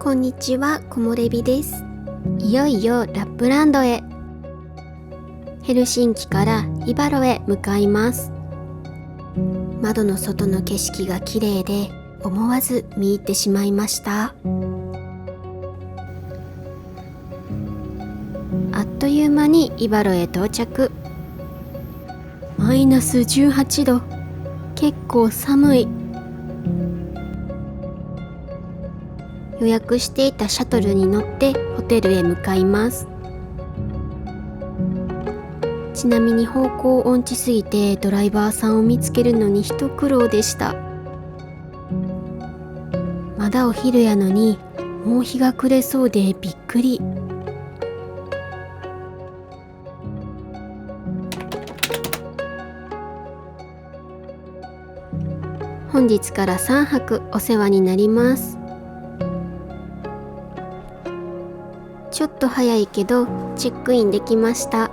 こんにちは、木漏れ日です。いよいよラップランドへ。ヘルシンキからイバロへ向かいます。窓の外の景色が綺麗で思わず見入ってしまいました。あっという間にイバロへ到着。マイナス18度、結構寒い。予約していたシャトルに乗ってホテルへ向かいます。ちなみに方向音痴すぎてドライバーさんを見つけるのに一苦労でした。まだお昼やのにもう日が暮れそうでびっくり。本日から3泊お世話になります。ちょっと早いけどチェックインできました。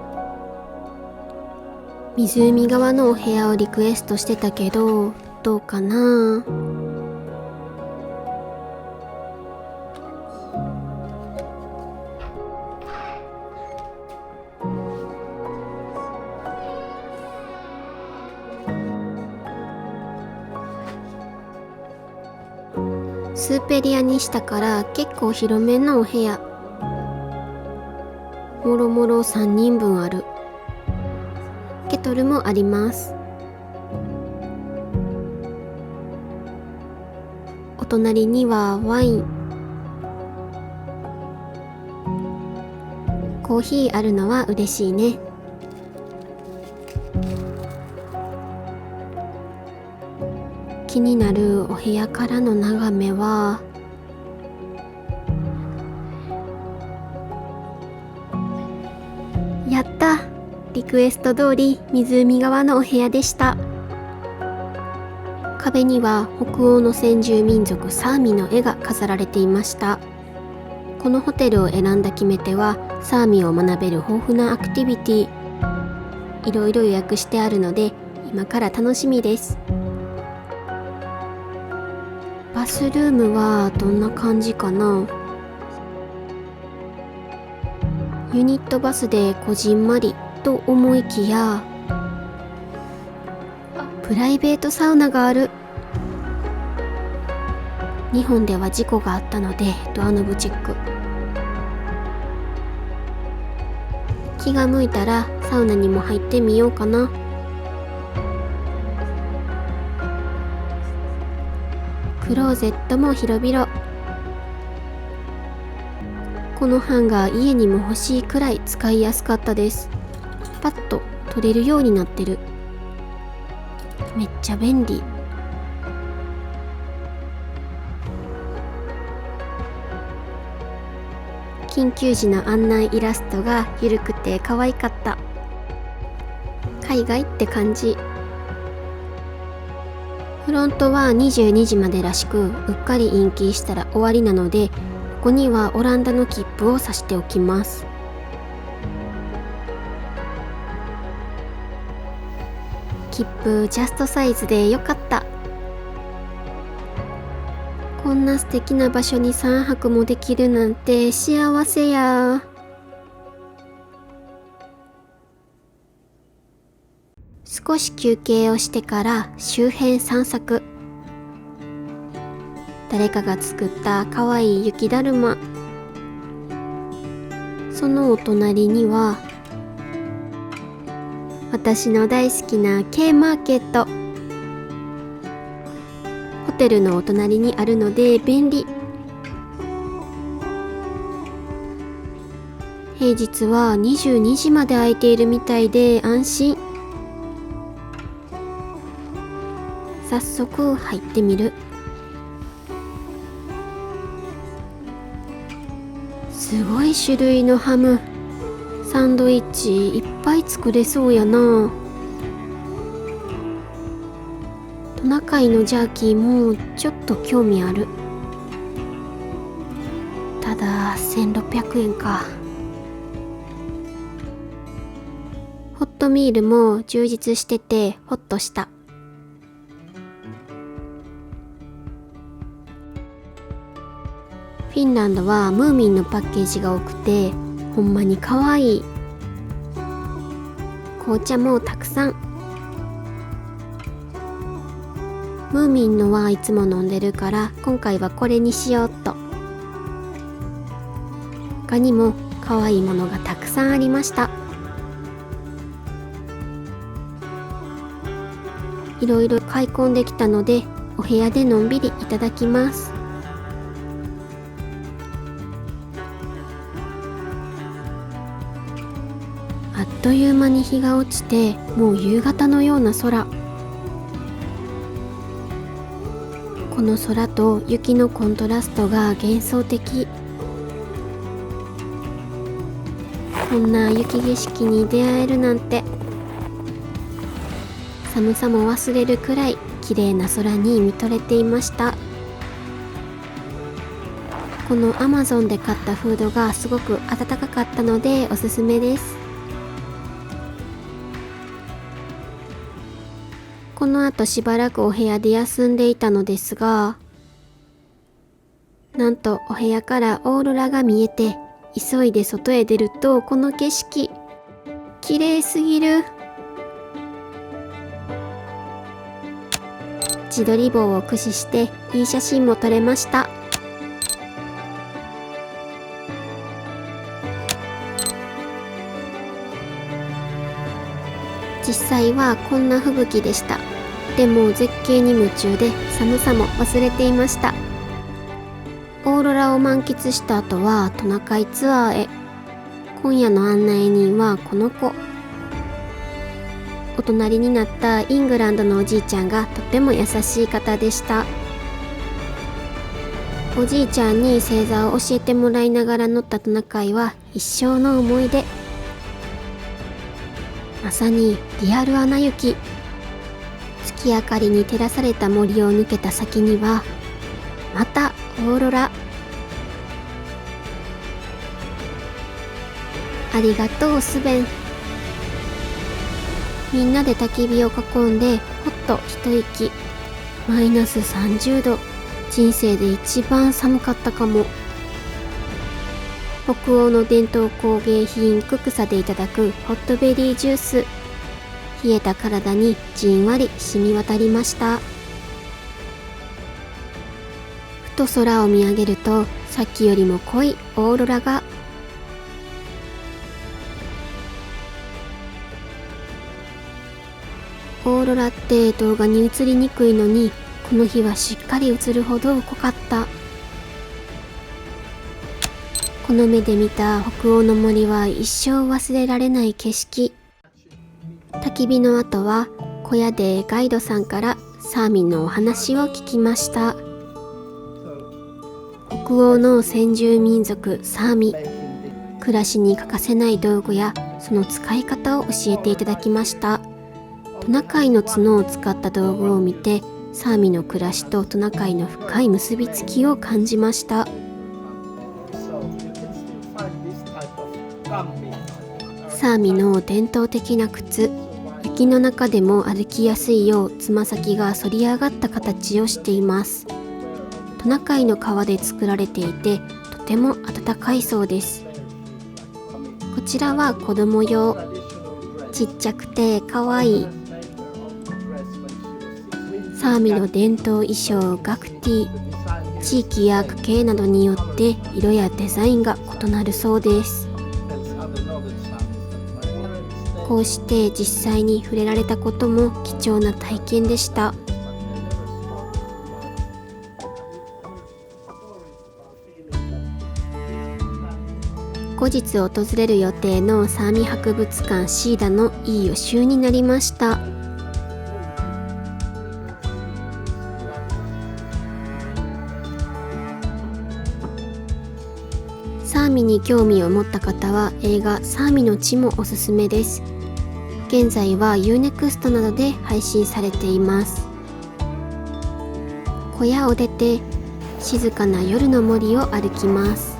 湖側のお部屋をリクエストしてたけどどうかな。スーペリアにしたから結構広めのお部屋。もろもろ3人分ある。ケトルもあります。お隣にはワイン、コーヒーあるのは嬉しいね。気になるお部屋からの眺めはやった、リクエスト通り湖側のお部屋でした。壁には北欧の先住民族サーミの絵が飾られていました。このホテルを選んだ決め手はサーミを学べる豊富なアクティビティ。いろいろ予約してあるので今から楽しみです。バスルームはどんな感じかな。ユニットバスでこじんまりと思いきやプライベートサウナがある。日本では事故があったのでドアノブチェック。気が向いたらサウナにも入ってみようかな。クローゼットも広々。このハンガー家にも欲しいくらい使いやすかったです。パッと取れるようになってる。めっちゃ便利。緊急時の案内イラストがゆるくて可愛かった。海外って感じ。フロントは22時までらしく、うっかりインキーしたら終わりなので、ここにはオランダの切符を挿しておきます。切符ジャストサイズでよかった。こんな素敵な場所に3泊もできるなんて幸せや。少し休憩をしてから周辺散策。誰かが作ったかわいい雪だるま。そのお隣には私の大好きな K マーケット。ホテルのお隣にあるので便利。平日は22時まで空いているみたいで安心。早速入ってみる。すごい種類のハム。サンドイッチいっぱい作れそうやな。トナカイのジャーキーもちょっと興味ある。ただ1600円か。ホットミールも充実しててホッとした。フィンランドはムーミンのパッケージが多くてほんまにかわいい。紅茶もたくさん。ムーミンのはいつも飲んでるから今回はこれにしようっと。他にもかわいいものがたくさんありました。いろいろ買い込んできたのでお部屋でのんびりいただきます。あっという間に日が落ちてもう夕方のような空。この空と雪のコントラストが幻想的。こんな雪景色に出会えるなんて。寒さも忘れるくらい綺麗な空に見とれていました。このアマゾンで買ったフードがすごく暖かかったのでおすすめです。この後しばらくお部屋で休んでいたのですが、なんとお部屋からオーロラが見えて急いで外へ出るとこの景色綺麗すぎる。自撮り棒を駆使していい写真も撮れました。実際はこんな吹雪でした。でも絶景に夢中で寒さも忘れていました。オーロラを満喫した後はトナカイツアーへ。今夜の案内人はこの子。お隣になったイングランドのおじいちゃんがとても優しい方でした。おじいちゃんに星座を教えてもらいながら乗ったトナカイは一生の思い出。まさにリアルアナ雪。月明かりに照らされた森を抜けた先にはまたオーロラ。ありがとうスベン。みんなで焚き火を囲んでほっと一息。マイナス30度。人生で一番寒かったかも。北欧の伝統工芸品ククサでいただくホットベリージュース。冷えた体にじんわり染み渡りました。ふと空を見上げるとさっきよりも濃いオーロラが。オーロラって動画に映りにくいのにこの日はしっかり映るほど濃かった。この目で見た北欧の森は一生忘れられない景色。焚き火の後は小屋でガイドさんからサーミンのお話を聞きました。北欧の先住民族サーミ。暮らしに欠かせない道具やその使い方を教えていただきました。トナカイの角を使った道具を見てサーミの暮らしとトナカイの深い結びつきを感じました。サーミの伝統的な靴。雪の中でも歩きやすいようつま先が反り上がった形をしています。トナカイの皮で作られていてとても暖かいそうです。こちらは子供用。ちっちゃくてかわいい。サーミの伝統衣装ガクティ。地域や家系などによって色やデザインが異なるそうです。こうして実際に触れられたことも貴重な体験でした。後日訪れる予定のサーミ博物館シーダのいい予習になりました。サーミに興味を持った方は映画サーミの地もおすすめです。現在は UNEXT などで配信されています。小屋を出て静かな夜の森を歩きます。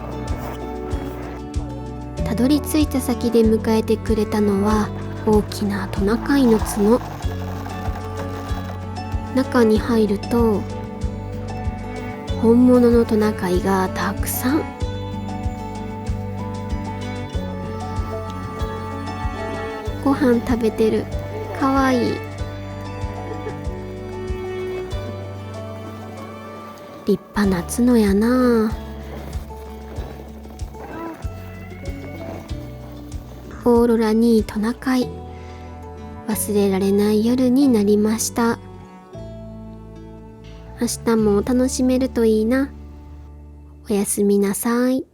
たどり着いた先で迎えてくれたのは大きなトナカイの角。本物のトナカイがたくさん。ご飯食べてる。かわいい。立派な角やな。オーロラにトナカイ。忘れられない夜になりました。明日も楽しめるといいな。おやすみなさい。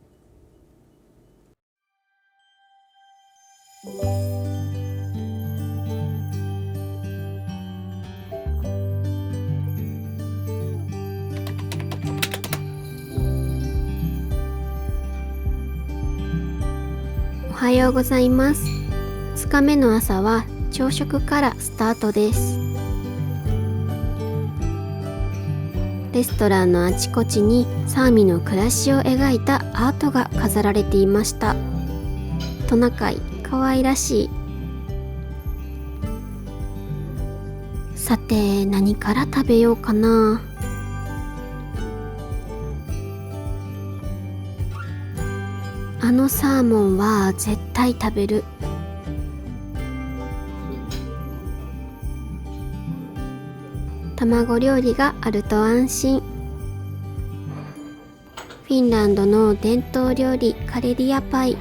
おはようございます。2日目の朝は朝食からスタートです。レストランのあちこちにサーミの暮らしを描いたアートが飾られていました。トナカイ、かわいらしい。さて、何から食べようかな。あのサーモンは絶対食べる。卵料理があると安心。フィンランドの伝統料理カレリアパイ。フ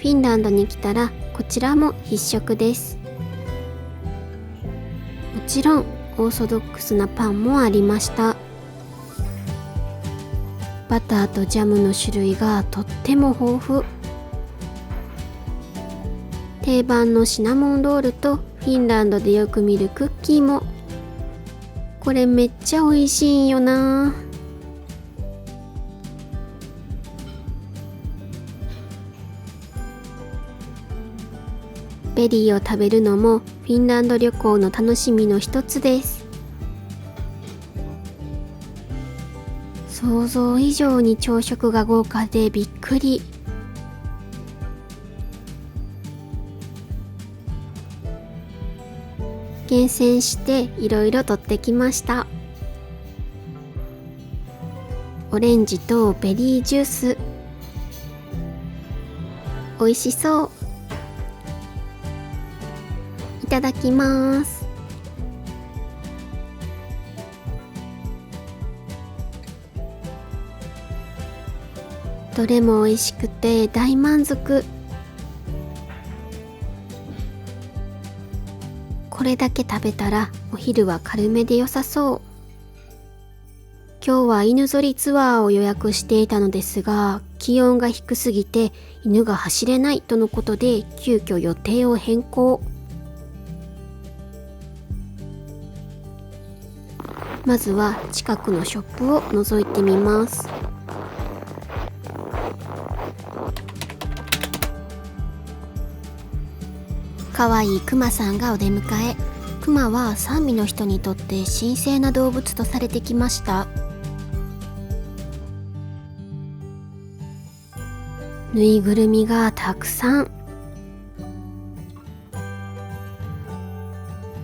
ィンランドに来たらこちらも必食です。もちろんオーソドックスなパンもありました。バターとジャムの種類がとっても豊富。定番のシナモンロールとフィンランドでよく見るクッキーも。これめっちゃ美味しいんよな。ベリーを食べるのもフィンランド旅行の楽しみの一つです。想像以上に朝食が豪華でびっくり。厳選していろいろ取ってきました。オレンジとベリージュース。美味しそう。いただきます。どれも美味しくて大満足。これだけ食べたらお昼は軽めで良さそう。今日は犬ぞりツアーを予約していたのですが、気温が低すぎて犬が走れないとのことで急遽予定を変更。まずは近くのショップを覗いてみます。かわいいクマさんがお出迎え。クマはサーミの人にとって神聖な動物とされてきました。ぬいぐるみがたくさん。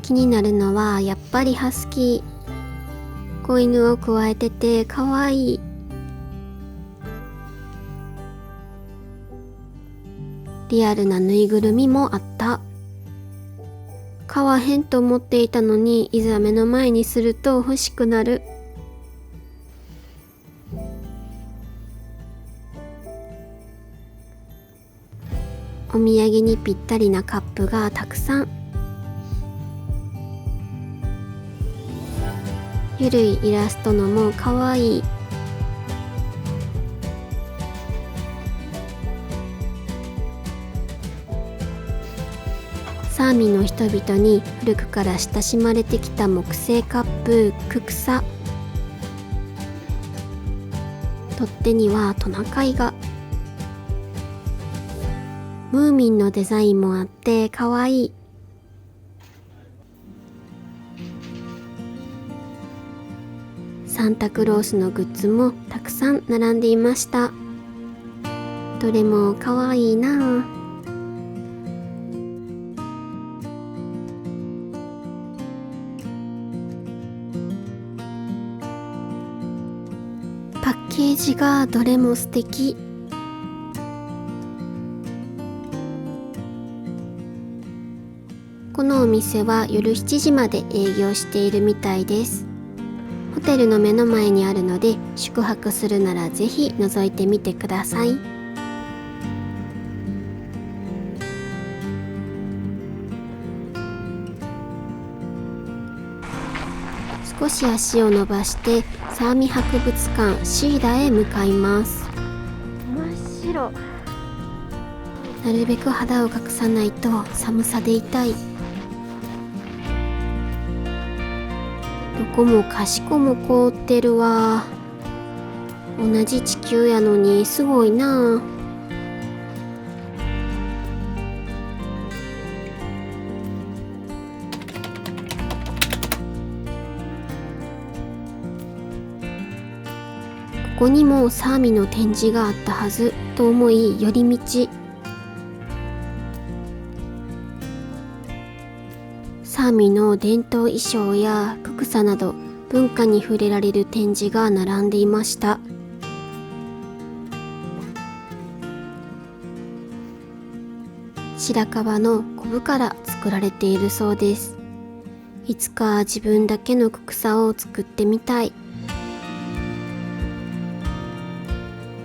気になるのはやっぱりハスキー。子犬をくわえててかわいい。リアルなぬいぐるみもあった。買わへんと思っていたのに、いざ目の前にすると欲しくなる。お土産にぴったりなカップがたくさん。ゆるいイラストのもかわいい。サーミの人々に古くから親しまれてきた木製カップククサ。取っ手にはトナカイが。ムーミンのデザインもあってかわいい。サンタクロースのグッズもたくさん並んでいました。どれもかわいいなあ。パッケージがどれも素敵。このお店は夜7時まで営業しているみたいです。ホテルの目の前にあるので、宿泊するならぜひ覗いてみてください。少し足を伸ばしてサーミ博物館シーダへ向かいます。真っ白。なるべく肌を隠さないと寒さで痛い。どこもかしこも凍ってるわ。同じ地球やのにすごいな。ここにもサーミの展示があったはずと思い寄り道。サーミの伝統衣装やククサなど文化に触れられる展示が並んでいました。白樺のコブから作られているそうです。いつか自分だけのククサを作ってみたい。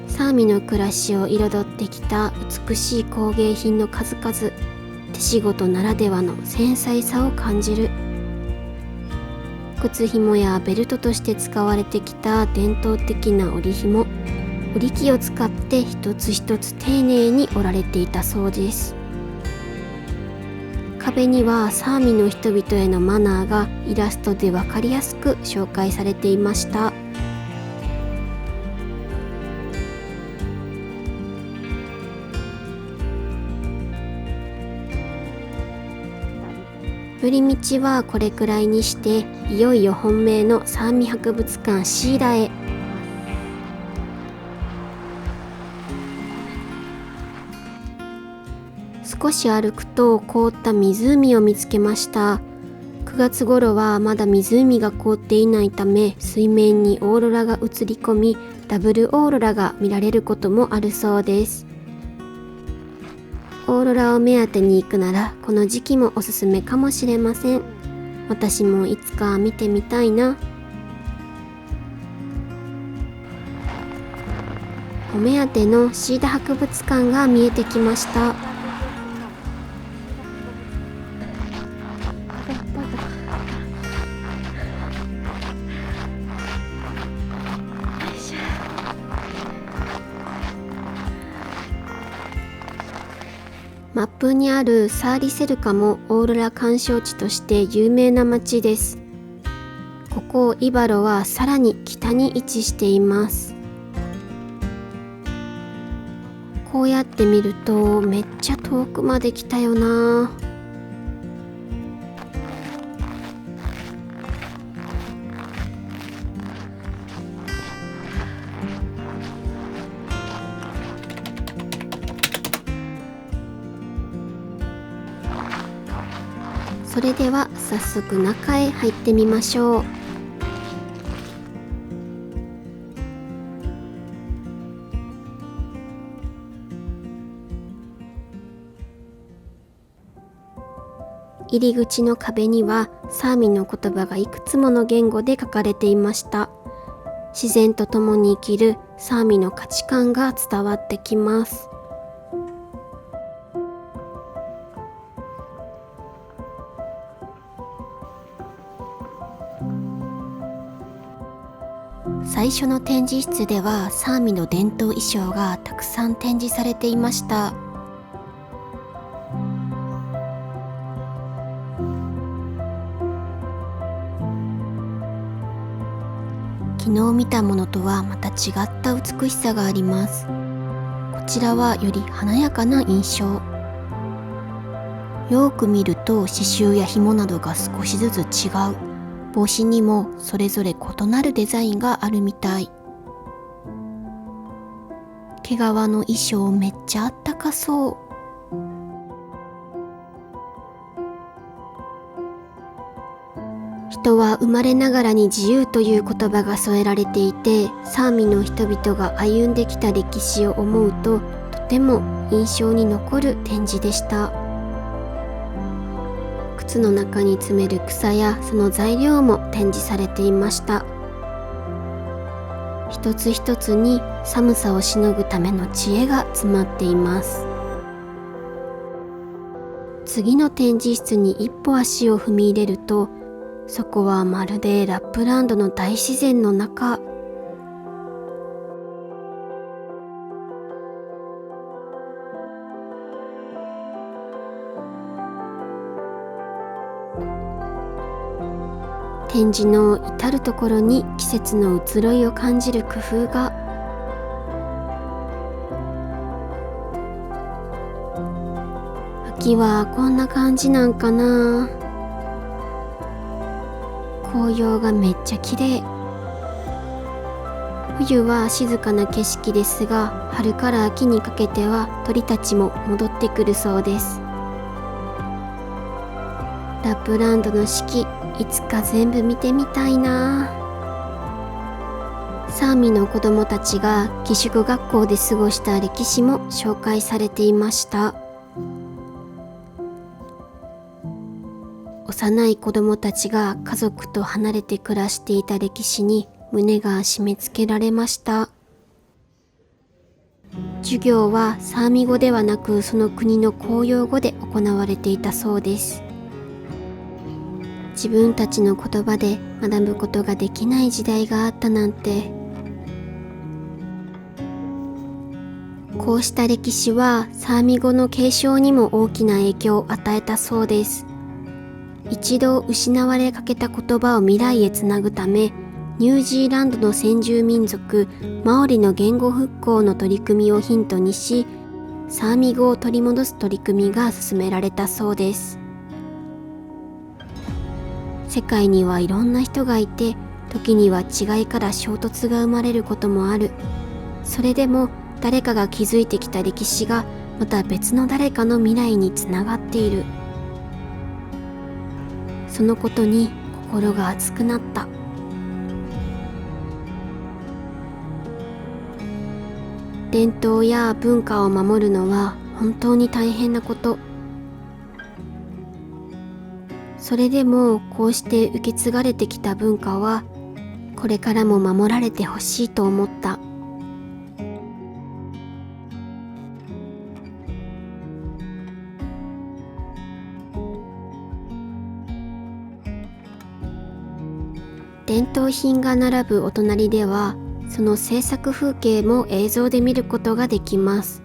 サーミの暮らしを彩ってきた美しい工芸品の数々、手仕事ならではの繊細さを感じる。靴紐やベルトとして使われてきた伝統的な織り紐、織り機を使って一つ一つ丁寧に織られていたそうです。壁にはサーミの人々へのマナーがイラストでわかりやすく紹介されていました。寄り道はこれくらいにして、いよいよ本命のサーミ博物館シーラへ。少し歩くと凍った湖を見つけました。9月頃はまだ湖が凍っていないため、水面にオーロラが映り込み、ダブルオーロラが見られることもあるそうです。オーロラを目当てに行くならこの時期もおすすめかもしれません。私もいつか見てみたいな。お目当てのシーダ博物館が見えてきました。マップにあるサーリセルカもオーロラ鑑賞地として有名な町です。ここイバロはさらに北に位置しています。こうやって見るとめっちゃ遠くまで来たよな。それでは早速中へ入ってみましょう。入り口の壁にはサーミの言葉がいくつもの言語で書かれていました。自然と共に生きるサーミの価値観が伝わってきます。最初の展示室ではサーミの伝統衣装がたくさん展示されていました。昨日見たものとはまた違った美しさがあります。こちらはより華やかな印象。よく見ると刺繍や紐などが少しずつ違う。帽子にもそれぞれ異なるデザインがあるみたい。毛皮の衣装めっちゃあったかそう。人は生まれながらに自由という言葉が添えられていて、サーミの人々が歩んできた歴史を思うととても印象に残る展示でした。靴の中に詰める草やその材料も展示されていました。一つ一つに寒さをしのぐための知恵が詰まっています。次の展示室に一歩足を踏み入れると、そこはまるでラップランドの大自然の中。展示の至るところに季節の移ろいを感じる工夫が。秋はこんな感じなんかな。紅葉がめっちゃ綺麗。冬は静かな景色ですが、春から秋にかけては鳥たちも戻ってくるそうです。ラップランドの四季、いつか全部見てみたいな。サーミの子供たちが寄宿学校で過ごした歴史も紹介されていました。幼い子供たちが家族と離れて暮らしていた歴史に胸が締め付けられました。授業はサーミ語ではなく、その国の公用語で行われていたそうです。自分たちの言葉で学ぶことができない時代があったなんて。こうした歴史はサーミ語の継承にも大きな影響を与えたそうです。一度失われかけた言葉を未来へつなぐため、ニュージーランドの先住民族マオリの言語復興の取り組みをヒントにし、サーミ語を取り戻す取り組みが進められたそうです。世界にはいろんな人がいて、時には違いから衝突が生まれることもある。それでも誰かが築いてきた歴史がまた別の誰かの未来につながっている。そのことに心が熱くなった。伝統や文化を守るのは本当に大変なこと。それでもこうして受け継がれてきた文化はこれからも守られてほしいと思った。伝統品が並ぶお隣では、その制作風景も映像で見ることができます。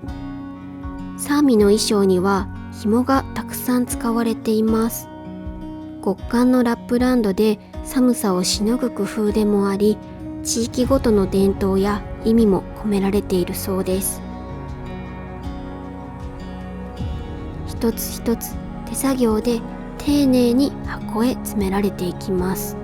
サーミの衣装には紐がたくさん使われています。極寒のラップランドで寒さをしのぐ工夫でもあり、地域ごとの伝統や意味も込められているそうです。一つ一つ手作業で丁寧に箱へ詰められていきます。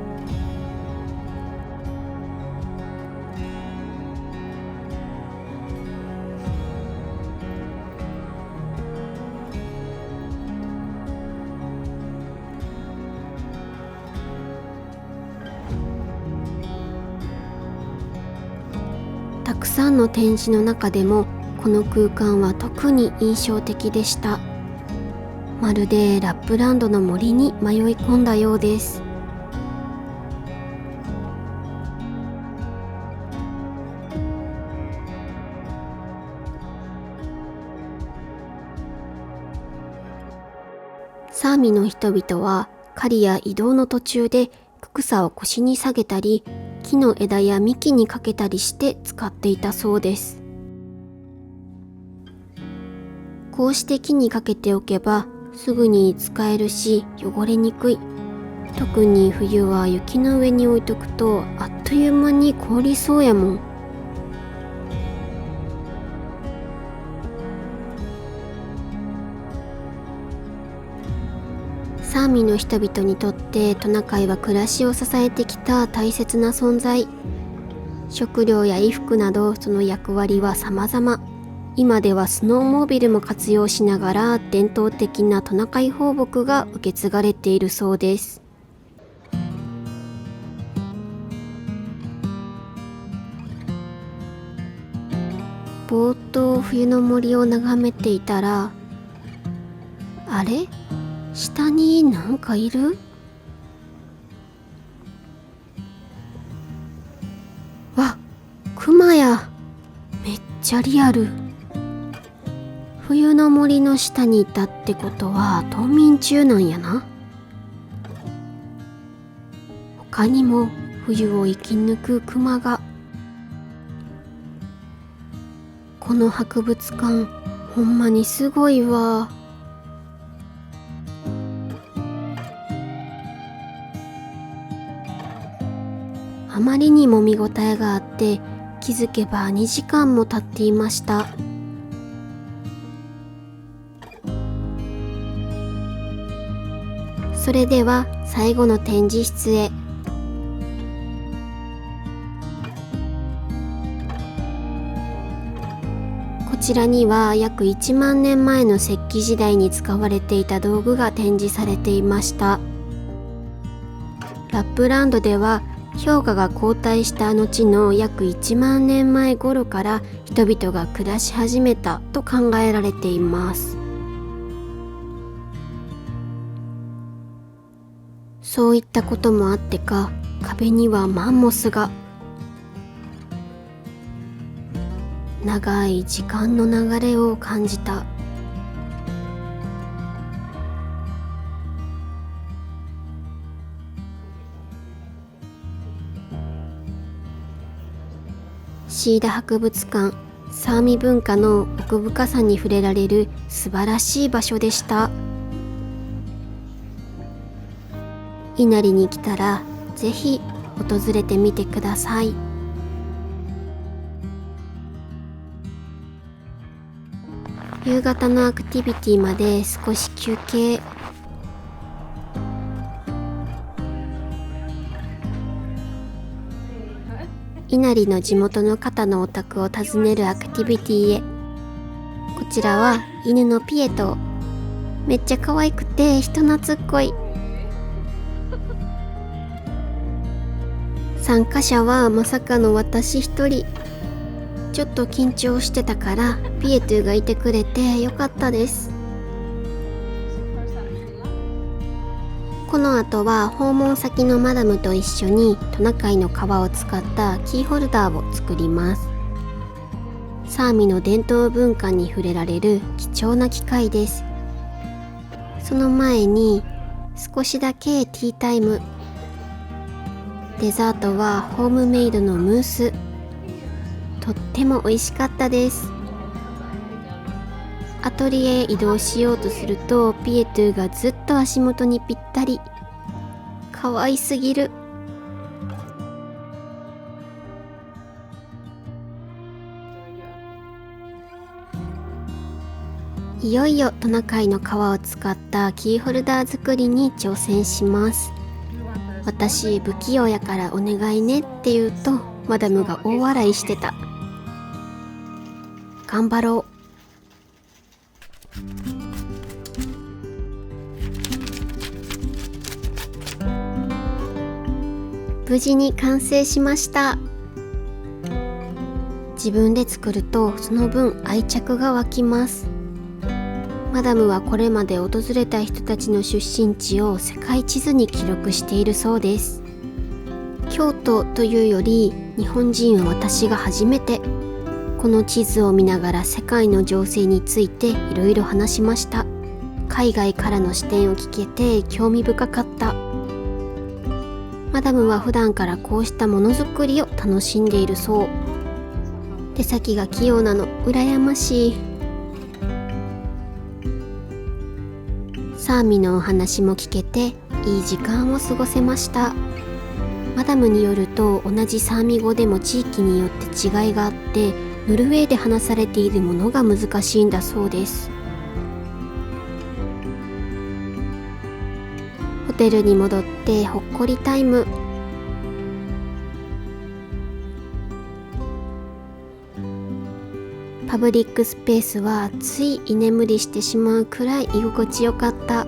たくさんの展示の中でもこの空間は特に印象的でした。まるでラップランドの森に迷い込んだようです。サーミの人々は狩りや移動の途中で草を腰に下げたり、木の枝や幹にかけたりして使っていたそうです。こうして木にかけておけばすぐに使えるし汚れにくい。特に冬は雪の上に置いとくとあっという間に凍りそうやもん。サーミの人々にとってトナカイは暮らしを支えてきた大切な存在。食料や衣服などその役割は様々。今ではスノーモービルも活用しながら伝統的なトナカイ放牧が受け継がれているそうです。ぼーっと冬の森を眺めていたら、あれ？下になんかいる？わ、クマや。めっちゃリアル。冬の森の下にいたってことは冬眠中なんやな。他にも冬を生き抜くクマが。この博物館ほんまにすごいわ。あまりにも見応えがあって気づけば2時間も経っていました。それでは最後の展示室へ。こちらには約1万年前の石器時代に使われていた道具が展示されていました。ラップランドでは氷河が後退した後の約1万年前頃から人々が暮らし始めたと考えられています。そういったこともあってか、壁にはマンモスが。長い時間の流れを感じた。シーダ博物館、サーミ文化の奥深さに触れられる素晴らしい場所でした。稲荷に来たらぜひ訪れてみてください。夕方のアクティビティまで少し休憩。稲荷の地元の方のお宅を訪ねるアクティビティへ。こちらは犬のピエト。めっちゃ可愛くて人懐っこい。参加者はまさかの私一人。ちょっと緊張してたからピエトゥがいてくれてよかったです。この後は訪問先のマダムと一緒にトナカイの皮を使ったキーホルダーを作ります。サーミの伝統文化に触れられる貴重な機会です。その前に少しだけティータイム。デザートはホームメイドのムース。とっても美味しかったです。アトリエへ移動しようとするとピエトゥがずっと足元にぴったり。かわいすぎる。いよいよトナカイの皮を使ったキーホルダー作りに挑戦します。私不器用やからお願いねって言うとマダムが大笑いしてた。頑張ろう。無事に完成しました。自分で作るとその分愛着が湧きます。マダムはこれまで訪れた人たちの出身地を世界地図に記録しているそうです。京都というより日本人は私が初めて。この地図を見ながら世界の情勢についていろいろ話しました。海外からの視点を聞けて興味深かった。マダムは普段からこうしたものづくりを楽しんでいるそう。手先が器用なの羨ましい。サーミのお話も聞けていい時間を過ごせました。マダムによると同じサーミ語でも地域によって違いがあってノルウェーで話されているものが難しいんだそうです。ホテルに戻ってほっこりタイム。パブリックスペースはつい居眠りしてしまうくらい居心地よかった。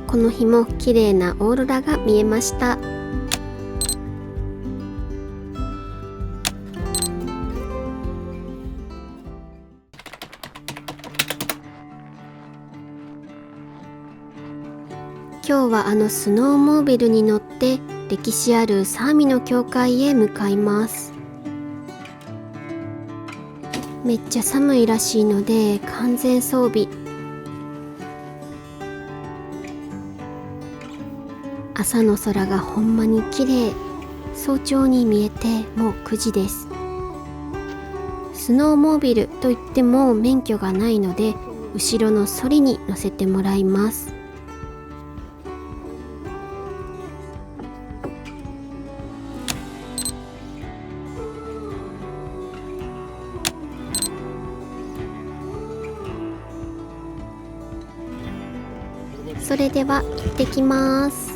この日も綺麗なオーロラが見えました。今日はあのスノーモービルに乗って歴史あるサーミの教会へ向かいます。めっちゃ寒いらしいので完全装備。朝の空がほんまに綺麗。早朝に見えてもう9時です。スノーモービルといっても免許がないので後ろのソリに乗せてもらいます。それでは行ってきます。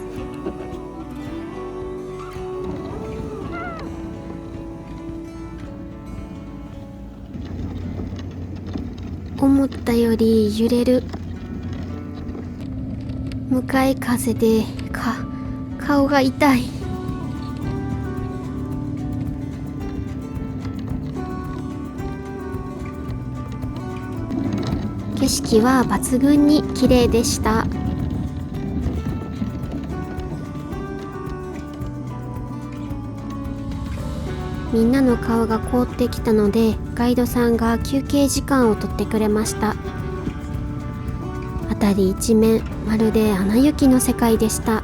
思ったより揺れる。向かい風で顔が痛い。景色は抜群に綺麗でした。みんなの顔が凍ってきたのでガイドさんが休憩時間を取ってくれました。辺り一面まるでアナ雪の世界でした。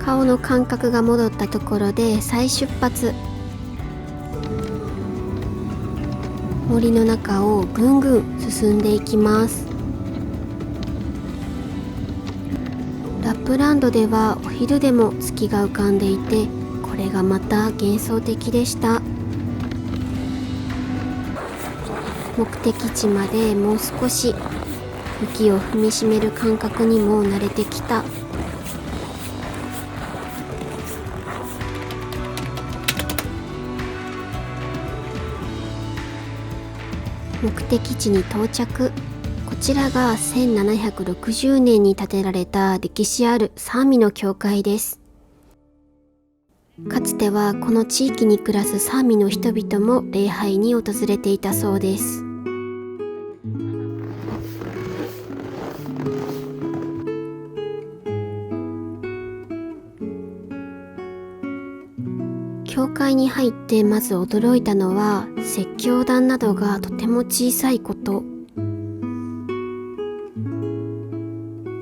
顔の感覚が戻ったところで再出発。森の中をぐんぐん進んでいきます。ラップランドではお昼でも月が浮かんでいて、これがまた幻想的でした。目的地までもう少し。雪を踏みしめる感覚にも慣れてきた。目的地に到着。こちらが1760年に建てられた歴史あるサーミの教会です。かつてはこの地域に暮らすサーミの人々も礼拝に訪れていたそうです。教会に入ってまず驚いたのは説教壇などがとても小さいこと。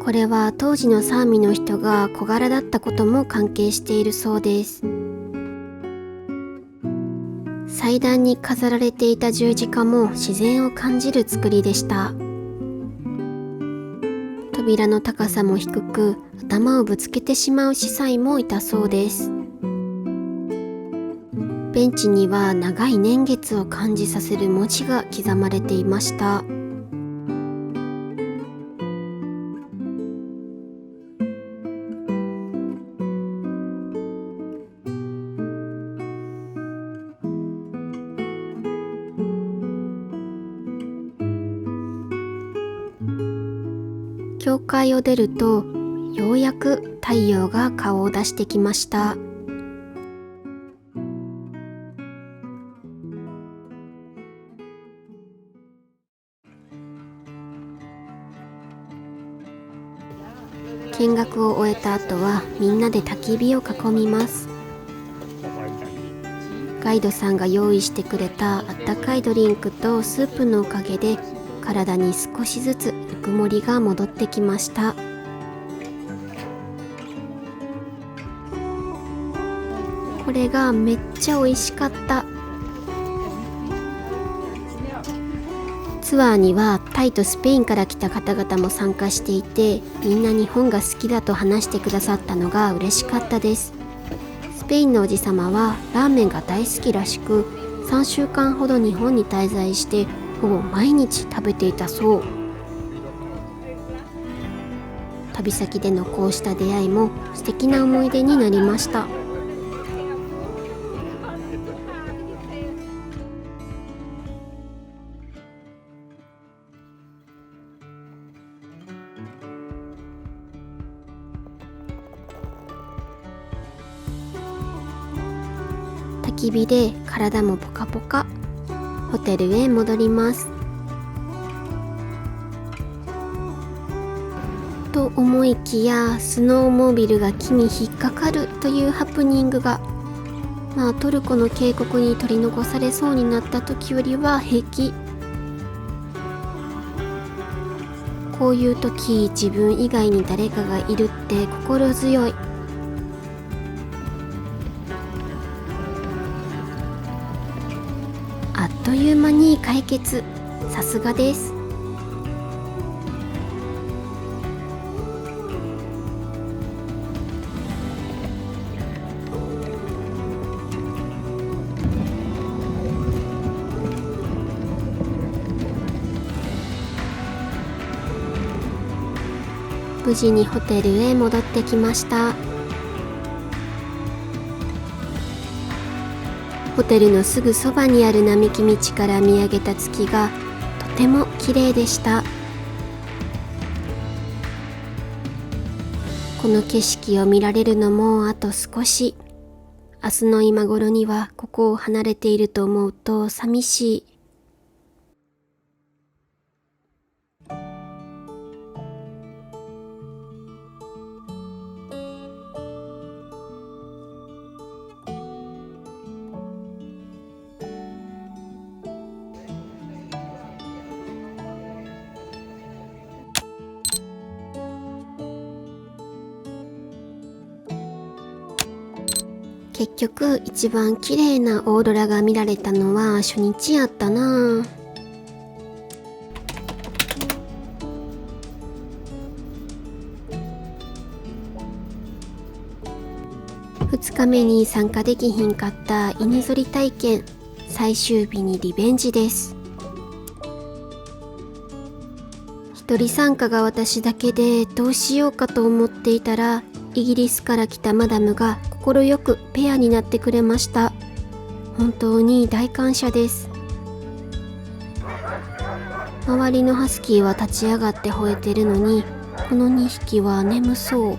これは当時のサーミの人が小柄だったことも関係しているそうです。祭壇に飾られていた十字架も自然を感じる作りでした。扉の高さも低く、頭をぶつけてしまう司祭もいたそうです。ベンチには長い年月を感じさせる文字が刻まれていました。教会を出るとようやく太陽が顔を出してきました。見学を終えた後はみんなで焚き火を囲みます。ガイドさんが用意してくれたあったかいドリンクとスープのおかげで体に少しずつぬくもりが戻ってきました。これがめっちゃ美味しかった。ツアーにはタイとスペインから来た方々も参加していて、みんな日本が好きだと話してくださったのが嬉しかったです。スペインのおじさまはラーメンが大好きらしく、3週間ほど日本に滞在してほぼ毎日食べていたそう。旅先でのこうした出会いも素敵な思い出になりました。焚き火で体もポカポカ。ホテルへ戻ります。と思いきやスノーモービルが木に引っかかるというハプニングが、トルコの渓谷に取り残されそうになった時よりは平気。こういう時、自分以外に誰かがいるって心強い。あっという間に解決。さすがです。無事にホテルへ戻ってきました。ホテルのすぐそばにある並木道から見上げた月がとても綺麗でした。この景色を見られるのもあと少し。明日の今頃にはここを離れていると思うと寂しい。結局一番綺麗なオーロラが見られたのは初日やったな。2日目に参加できひんかった犬ぞり体験、最終日にリベンジです。一人参加が私だけでどうしようかと思っていたら、イギリスから来たマダムが快くペアになってくれました。本当に大感謝です。周りのハスキーは立ち上がって吠えてるのに、この2匹は眠そう。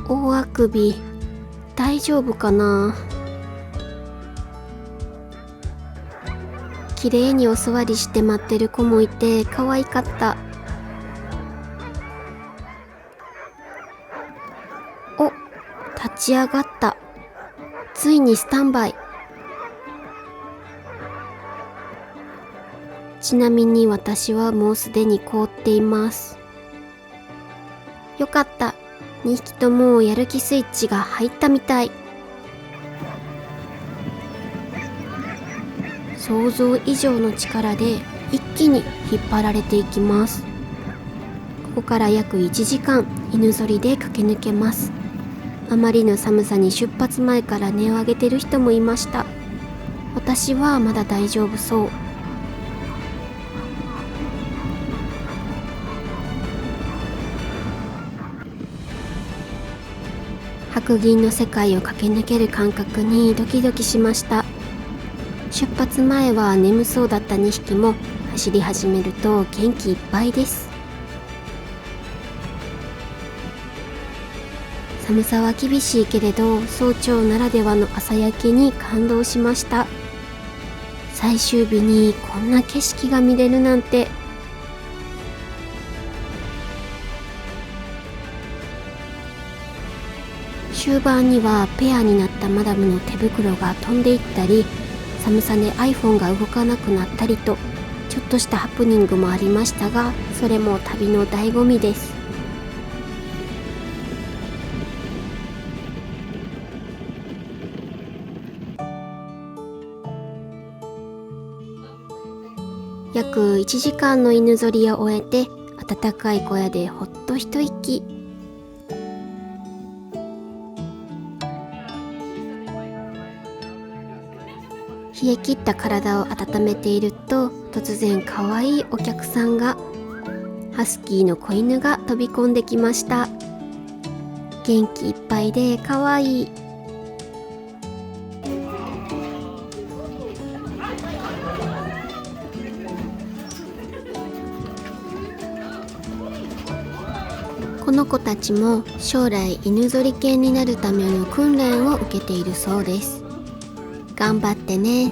大あくび、大丈夫かな。綺麗にお座りして待ってる子もいて可愛かった。お、立ち上がった。ついにスタンバイ。ちなみに私はもうすでに凍っています。よかった。2匹ともやる気スイッチが入ったみたい。想像以上の力で一気に引っ張られていきます。ここから約1時間犬ぞりで駆け抜けます。あまりの寒さに出発前から音を上げてる人もいました。私はまだ大丈夫そう。白銀の世界を駆け抜ける感覚にドキドキしました。出発前は眠そうだった2匹も走り始めると元気いっぱいです。寒さは厳しいけれど早朝ならではの朝焼けに感動しました。最終日にこんな景色が見れるなんて。終盤にはペアになったマダムの手袋が飛んでいったり、寒さで iPhone が動かなくなったりと、ちょっとしたハプニングもありましたが、それも旅の醍醐味です。約1時間の犬ぞりを終えて、暖かい小屋でほっと一息。冷え切った体を温めていると、突然可愛いお客さんが、ハスキーの子犬が飛び込んできました。元気いっぱいで可愛い。この子たちも将来犬ぞり犬になるための訓練を受けているそうです。頑張ってね。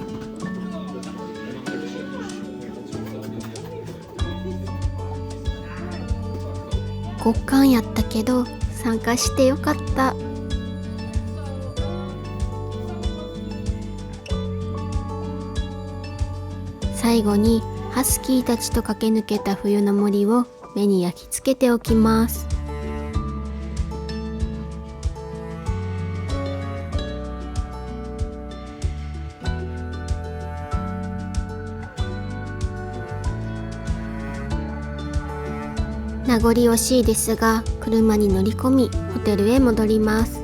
極寒やったけど参加してよかった。最後にハスキーたちと駆け抜けた冬の森を目に焼き付けておきます。名残惜しいですが、車に乗り込みホテルへ戻ります。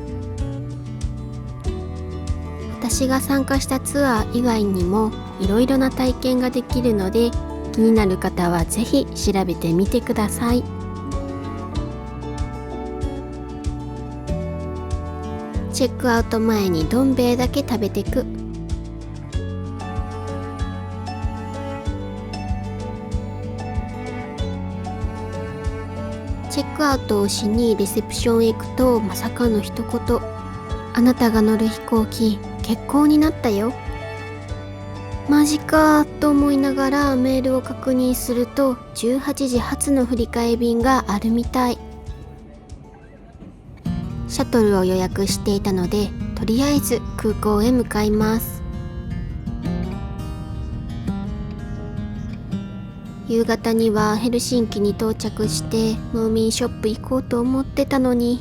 私が参加したツアー以外にもいろいろな体験ができるので、気になる方はぜひ調べてみてください。チェックアウト前にどん兵衛だけ食べてく。チェックアウトをしにレセプションへ行くと、まさかの一言、あなたが乗る飛行機欠航になったよ。マジかと思いながらメールを確認すると、18時発の振り替え便があるみたい。シャトルを予約していたので、とりあえず空港へ向かいます。夕方にはヘルシンキに到着してムーミンショップ行こうと思ってたのに、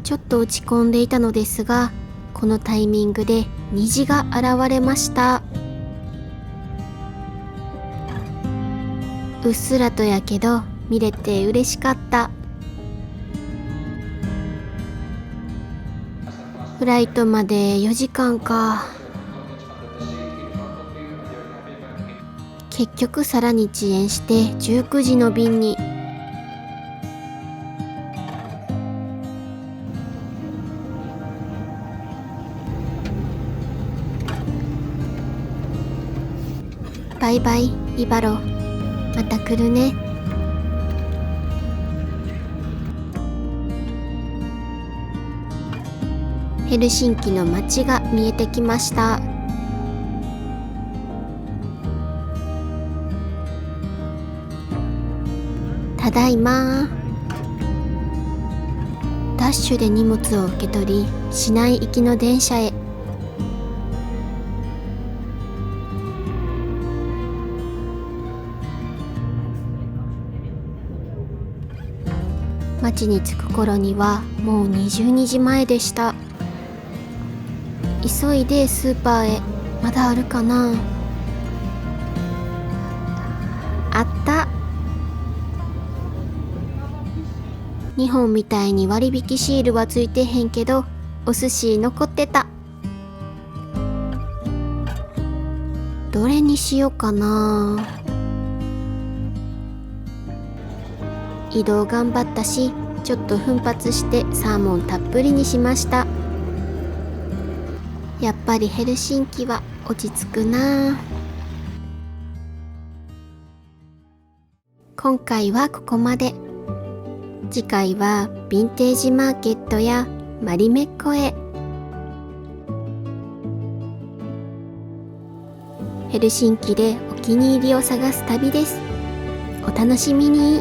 ちょっと落ち込んでいたのですが、このタイミングで虹が現れました。うっすらとやけど見れて嬉しかった。フライトまで4時間か。結局さらに遅延して19時の便に。バイバイイバロ、また来るね。ヘルシンキの街が見えてきました。ただいま。ダッシュで荷物を受け取り、市内行きの電車へ。町に着く頃にはもう22時前でした。急いでスーパーへ。まだあるかな。あった。日本みたいに割引シールはついてへんけど、お寿司残ってた。どれにしようかな。移動頑張ったし、ちょっと奮発してサーモンたっぷりにしました。やっぱりヘルシンキは落ち着くな。今回はここまで。次回はヴィンテージマーケットやマリメッコへ。ヘルシンキでお気に入りを探す旅です。お楽しみに。